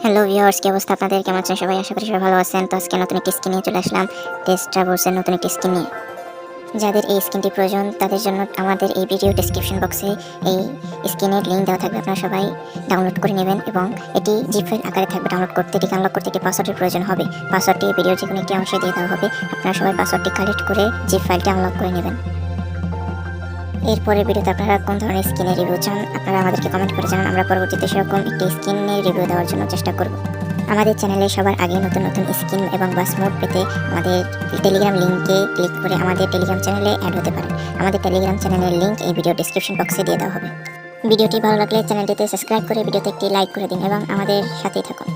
Hello viewers, কি অবস্থা আপনাদের? কেমন আছেন সবাই? আশা করি সবাই ভালো আছেন। তো আজকে নতুন একটি স্কিন নিয়ে চলে আসলাম। টেস্ট ট্রাভার্সের নতুন একটি স্কিন নিয়ে। যাদের এই স্কিনটি প্রয়োজন তাদের জন্য আমাদের এই ভিডিও ডেসক্রিপশন বক্সে এই স্কিনের লিঙ্ক দেওয়া থাকবে। আপনারা সবাই ডাউনলোড করে নেবেন এবং এটি জিপ ফাইল আকারে থাকবে। ডাউনলোড করতে এটিকে আনলক করতে একটি পাসওয়ার্ডের প্রয়োজন হবে। পাসওয়ার্ডটি ভিডিওর যে কোনো একটি অংশে দিয়ে দেওয়া হবে। আপনারা সবাই পাসওয়ার্ডটি কালেক্ট করে জিপ ফাইলটি আনলক করে নেবেন। এরপরে ভিডিওতে আপনারা কোন ধরনের স্কিনের রিভিউ চান আপনারা আমাদেরকে কমেন্ট করে জানান। আমরা পরবর্তীতে সেরকম একটি স্কিনের রিভিউ দেওয়ার জন্য চেষ্টা করব। আমাদের চ্যানেলে সবার আগে নতুন নতুন স্কিন এবং বাস মোড পেতে আমাদের টেলিগ্রাম লিঙ্কে ক্লিক করে আমাদের টেলিগ্রাম চ্যানেলে অ্যাড হতে পারেন। আমাদের টেলিগ্রাম চ্যানেলের লিঙ্ক এই ভিডিও ডেসক্রিপশন বক্সে দিয়ে দেওয়া হবে। ভিডিওটি ভালো লাগলে চ্যানেলটিতে সাবস্ক্রাইব করে ভিডিওতে একটি লাইক করে দিন এবং আমাদের সাথেই থাকুন।